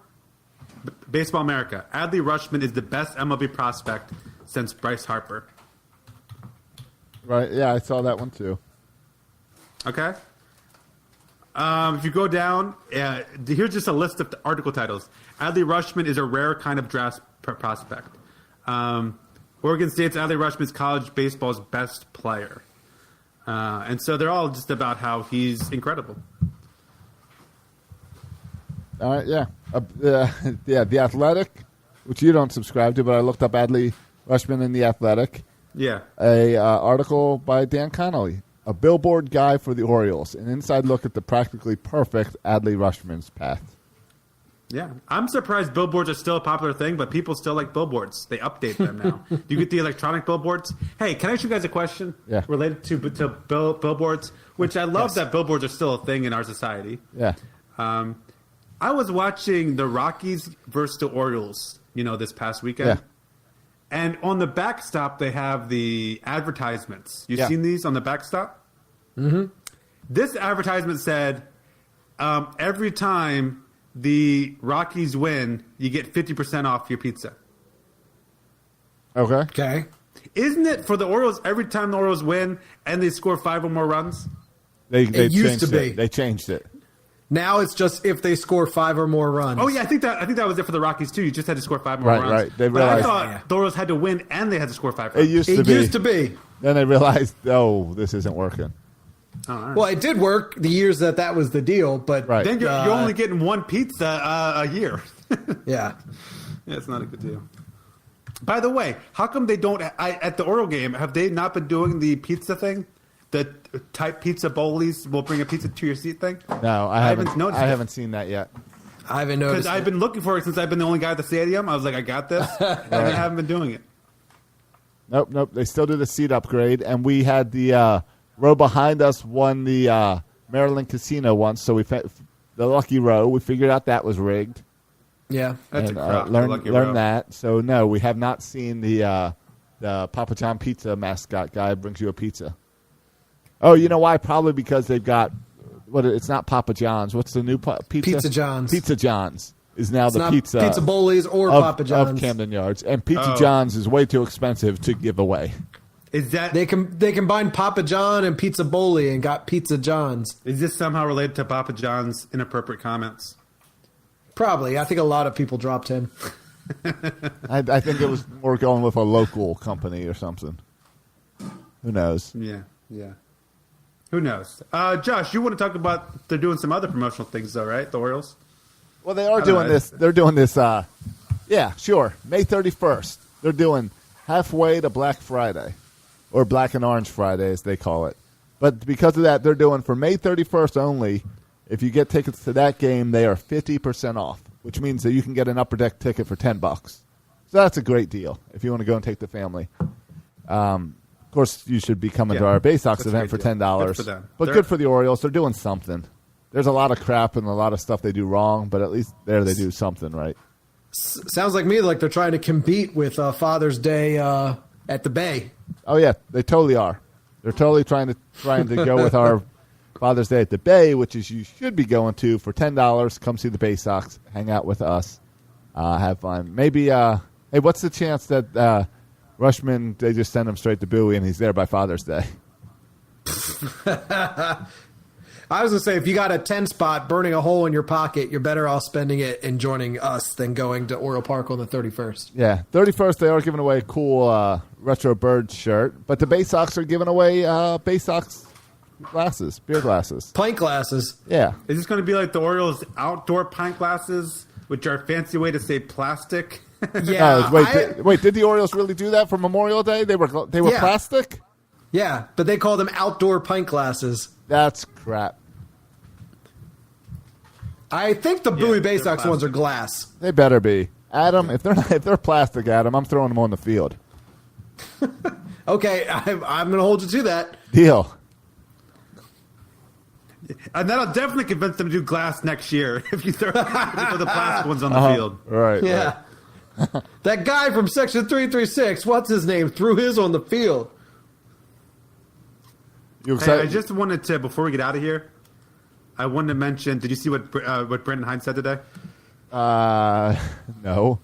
Baseball America. Adley Rutschman is the best MLB prospect since Bryce Harper. Right? Yeah, I saw that one too. Okay. If you go down, here's just a list of the article titles. Adley Rutschman is a rare kind of draft prospect. Oregon State's Adley Rutschman is college baseball's best player. And so they're all just about how he's incredible. All right, yeah. The Athletic, which you don't subscribe to, but I looked up Adley Rutschman in The Athletic. Yeah. A article by Dan Connolly, a billboard guy for the Orioles, an inside look at the practically perfect Adley Rutschman's path. Yeah, I'm surprised billboards are still a popular thing, but people still like billboards. They update them now. You get the electronic billboards. Hey, can I ask you guys a question related to billboards? Which I love that billboards are still a thing in our society. Yeah. I was watching the Rockies versus the Orioles, this past weekend. Yeah. And on the backstop, they have the advertisements. You've seen these on the backstop? Mm-hmm. This advertisement said, every time the Rockies win, you get 50% off your pizza. Okay. Isn't it for the Orioles, every time the Orioles win and they score 5 or more runs? They It used to changed be. it. They changed it. Now it's just if they score 5 or more runs. Oh yeah, I think that was it for the Rockies too. You just had to score 5 more runs. Right. They But I realized thought the Orioles had to win and they had to score 5 it runs. used It to used to be. Then they realized, oh, this isn't working. Oh, all right. Well, it did work the years that was the deal, but Right. Then you're only getting one pizza a year. yeah. Yeah, it's not a good deal. By the way, how come they don't at the Oriole game? Have they not been doing the pizza thing? The type pizza bowlies will bring a pizza to your seat thing. No, I haven't noticed. I haven't seen that yet. I haven't Because noticed. I've been looking for it since I've been the only guy at the stadium. I was like, I got this, and they haven't been doing it. Nope. They still do the seat upgrade, and we had the row behind us won the Maryland Casino once, so the lucky row. We figured out that was rigged. Yeah. That's and, a crap. the lucky row. learned that. So no, we have not seen the Papa John Pizza mascot guy brings you a pizza. Oh, you know why? Probably because they've got it's not Papa John's. What's the new pizza? Pizza John's. Pizza John's is now It's the not pizza Pizza Bowlies or of, Papa John's. of Camden Yards, and Pizza Oh. John's is way too expensive to give away. Is that They combined Papa John and Pizza Bowley and got Pizza John's. is this somehow related to Papa John's inappropriate comments? Probably. I think a lot of people dropped him. I think it was more going with a local company or something. Who knows? Yeah. Who knows? Josh, you want to talk about they're doing some other promotional things, though, right? The Orioles. Well, they are don't doing know. this. They're doing this. Yeah, sure. May 31st. They're doing halfway to Black Friday, or Black and Orange Friday, as they call it. But because of that, they're doing for May 31st only. If you get tickets to that game, they are 50% off, which means that you can get an upper deck ticket for $10. So that's a great deal if you want to go and take the family. Of course, you should be coming to our Bay Sox that's a event for great deal. $10. Good for them. But They're- good for the Orioles. They're doing something. There's a lot of crap and a lot of stuff they do wrong, but at least there they do something right. Sounds like me like they're trying to compete with Father's Day at the Bay. Oh yeah, they totally are. They're totally trying to go with our Father's Day at the Bay, which is you should be going to for $10. Come see the Bay Sox, hang out with us, have fun. Maybe hey, what's the chance that Rushman they just send him straight to Bowie and he's there by Father's Day? I was going to say, if you got a 10 spot burning a hole in your pocket, you're better off spending it and joining us than going to Oriole Park on the 31st. Yeah, 31st they are giving away a cool retro bird shirt, but the Bay Sox are giving away Bay Sox glasses, beer glasses. Pint glasses. Yeah. Is this going to be like the Orioles outdoor pint glasses, which are a fancy way to say plastic? Yeah. Wait, did the Orioles really do that for Memorial Day? They were Yeah. plastic? Yeah, but they call them outdoor pint glasses. That's crap. I think the Bowie Bay they're Sox plastic. ones are glass. They better be. Adam, if they're plastic, Adam, I'm throwing them on the field. Okay, I'm going to hold you to that. Deal. And that'll definitely convince them to do glass next year if you throw the plastic ones on the field. Right. Yeah. That guy from Section 336, what's his name, threw his on the field. You Hey, excited? I just wanted to, before we get out of here, I wanted to mention, did you see what Brendan Hines said today? No.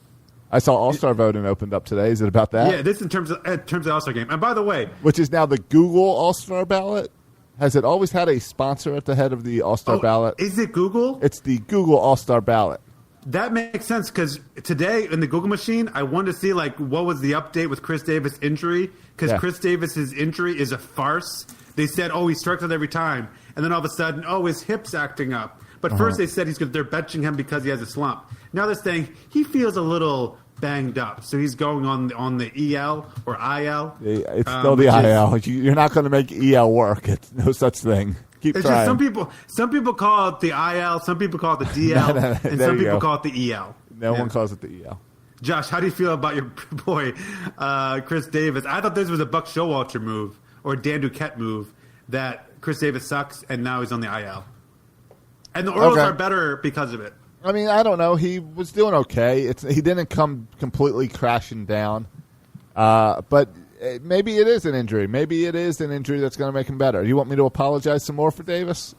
I saw All-Star voting opened up today. Is it about that? Yeah, this in terms of the All-Star game. And by the way, Which is now the Google All-Star ballot? Has it always had a sponsor at the head of the All-Star ballot? is it Google? It's the Google All-Star ballot. That makes sense because today in the Google machine, I wanted to see what was the update with Chris Davis' injury because Yeah. Chris Davis' injury is a farce. They said, he strikes out every time, and then all of a sudden, his hip's acting up. But first they said they're benching him because he has a slump. Now they're saying he feels a little banged up, so he's going on the EL or IL. It's still the which is- IL. You're not going to make EL work. It's no such thing. Keep It's trying. just some people call it the IL, some people call it the DL, No, and there some you people go. call it the EL. No Yeah. one calls it the EL. Josh, how do you feel about your boy Chris Davis? I thought this was a Buck Showalter move or Dan Duquette move that Chris Davis sucks and now he's on the IL. And the Orioles Okay. are better because of it. I mean, I don't know. He was doing okay. He didn't come completely crashing down. But maybe it is an injury. Maybe it is an injury that's going to make him better. You want me to apologize some more for Davis?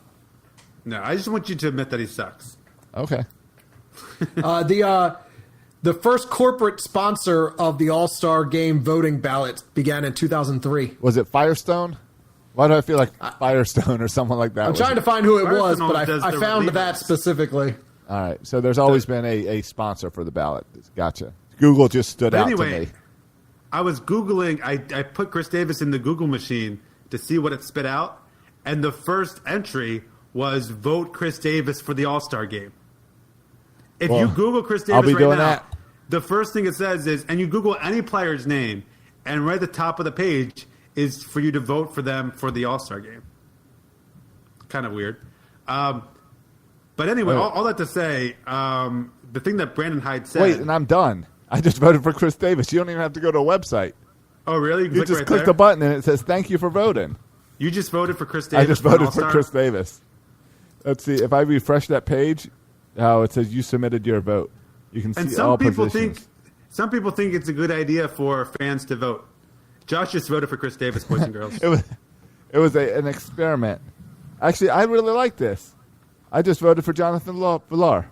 No, I just want you to admit that he sucks. Okay. The first corporate sponsor of the All-Star Game voting ballot began in 2003. Was it Firestone? Why do I feel like Firestone or someone like that? I'm was trying to find who it was, Firestone but does I the found relievers. that specifically. All right. So there's always been a sponsor for the ballot. Gotcha. Google just stood But out anyway, to me. I was Googling, I put Chris Davis in the Google machine to see what it spit out, and the first entry was vote Chris Davis for the All-Star Game. If Well, you Google Chris I'll Davis be right doing now, that. the first thing it says is, and you Google any player's name, and right at the top of the page is for you to vote for them for the All-Star Game. Kind of weird. But anyway, Wait. all that to say, the thing that Brandon Hyde said... Wait, and I'm done. I just voted for Chris Davis. You don't even have to go to a website. Oh, really? You click just right click there? the button and it says, thank you for voting. You just voted for Chris Davis. I just an voted for All-Star? Chris Davis. Let's see. If I refresh that page, it says you submitted your vote. You can And see some all people positions. some people think it's a good idea for fans to vote. Josh just voted for Chris Davis, boys and girls. It was an experiment. Actually, I really like this. I just voted for Jonathan Villar.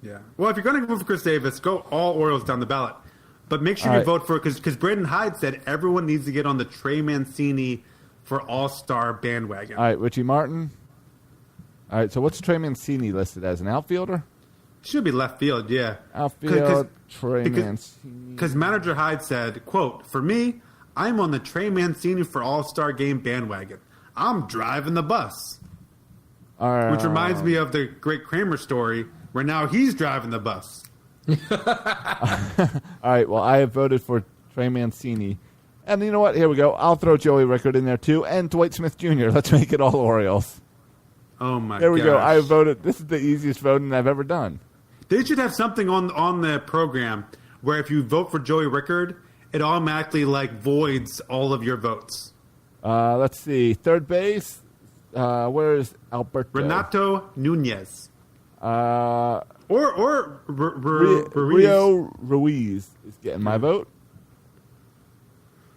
Yeah. Well, if you're going to vote for Chris Davis, go all Orioles down the ballot. But make sure All you right. vote for because Brandon Hyde said everyone needs to get on the Trey Mancini for All-Star bandwagon. All right, Richie Martin. All right, so what's Trey Mancini listed as? An outfielder? Should be left field, yeah. Outfield, Trey Mancini. Because manager Hyde said, quote, "For me, I'm on the Trey Mancini for All-Star game bandwagon. I'm driving the bus." All right. Which reminds me of the great Kramer story where now he's driving the bus. All right, well, I have voted for Trey Mancini. And you know what? Here we go. I'll throw Joey Rickard in there, too, and Dwight Smith Jr. Let's make it all Orioles. Oh, my God. There we go. I voted. This is the easiest voting I've ever done. They should have something on the program where if you vote for Joey Rickard, it automatically voids all of your votes. Let's see. Third base. Where is Alberto? Renato Nunez. Rio Ruiz. Ruiz is getting my vote.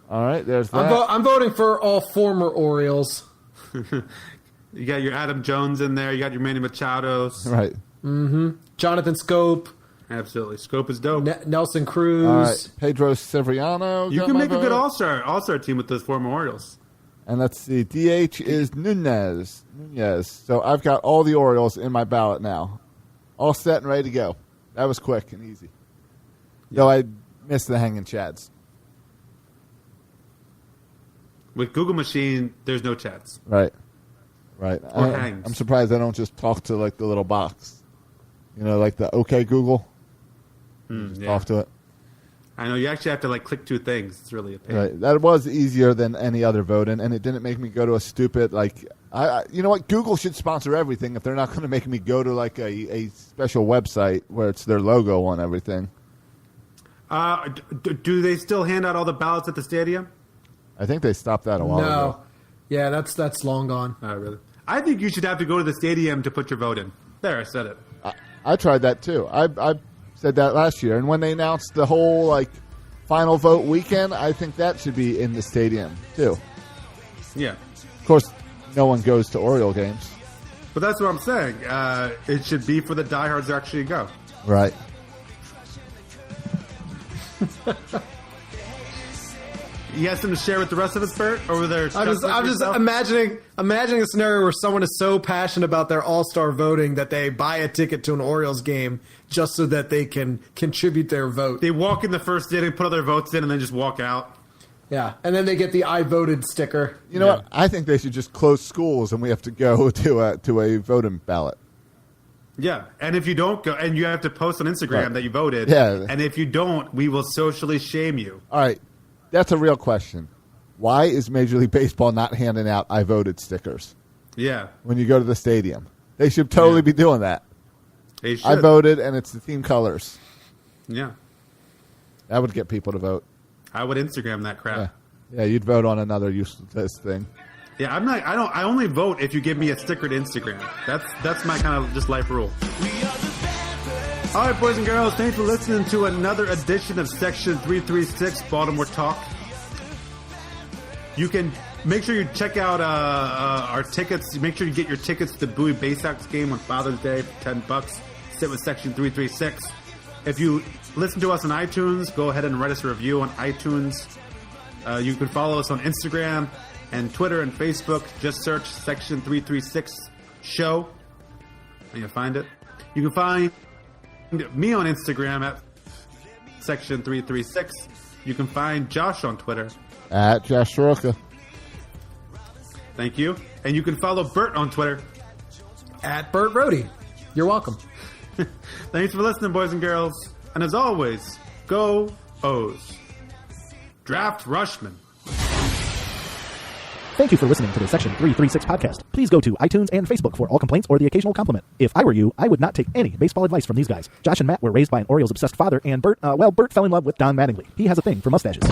All right, there's that. I'm voting for all former Orioles. You got your Adam Jones in there. You got your Manny Machados. Right. Jonathan Scope, Absolutely. Scope is dope. Nelson Cruz. All right. Pedro Severiano. You got can my make a good vote. all-star team with those former Orioles. And let's see. DH is Nunez. So I've got all the Orioles in my ballot now. All set and ready to go. That was quick and easy. Though I missed the hanging chads. With Google Machine, there's no chats. Right. Or hangs. I'm surprised I don't just talk to the little box. Like the OK Google. Yeah. Talk to it. I know you actually have to click two things. It's really a pain. Right. That was easier than any other vote, and it didn't make me go to a stupid you know what? Google should sponsor everything if they're not going to make me go to a special website where it's their logo on everything. Do they still hand out all the ballots at the stadium? I think they stopped that a while ago. No. Yeah, that's long gone. Really? I think you should have to go to the stadium to put your vote in. There, I said it. I tried that too. I said that last year, and when they announced the whole final vote weekend, I think that should be in the stadium too. Yeah. Of course, no one goes to Oriole games. But that's what I'm saying. It should be for the diehards to actually go. Right. You have something to share with the rest of us, Bert? Over there? I'm just imagining a scenario where someone is so passionate about their all-star voting that they buy a ticket to an Orioles game just so that they can contribute their vote. They walk in the first inning, put all their votes in, and then just walk out. Yeah, and then they get the "I voted" sticker. You know what? I think they should just close schools, and we have to go to a voting ballot. Yeah, and if you don't go, and you have to post on Instagram Right. that you voted, Yeah. and if you don't, we will socially shame you. All right. That's a real question. Why is Major League Baseball not handing out I voted stickers? Yeah. When you go to the stadium. They should totally be doing that. They should. I voted, and it's the team colors. Yeah. That would get people to vote. I would Instagram that crap. Yeah, you'd vote on another useless thing. Yeah, I only vote if you give me a sticker to Instagram. That's my kind of just life rule. All right, boys and girls, thanks for listening to another edition of Section 336 Baltimore Talk. You can make sure you check out our tickets. Make sure you get your tickets to the Bowie Bay Sox game on Father's Day for $10. Sit with Section 336. If you listen to us on iTunes, go ahead and write us a review on iTunes. You can follow us on Instagram and Twitter and Facebook. Just search Section 336 Show, and you'll find it. You can find me on Instagram at Section 336. You can find Josh on Twitter At Josh Soroka. Thank you. And you can follow Bert on Twitter At Bert Rohde. You're welcome. Thanks for listening, boys and girls. And as always, go O's. Draft Rushman. Thank you for listening to the Section 336 podcast. Please go to iTunes and Facebook for all complaints or the occasional compliment. If I were you, I would not take any baseball advice from these guys. Josh and Matt were raised by an Orioles-obsessed father, and Bert fell in love with Don Mattingly. He has a thing for mustaches.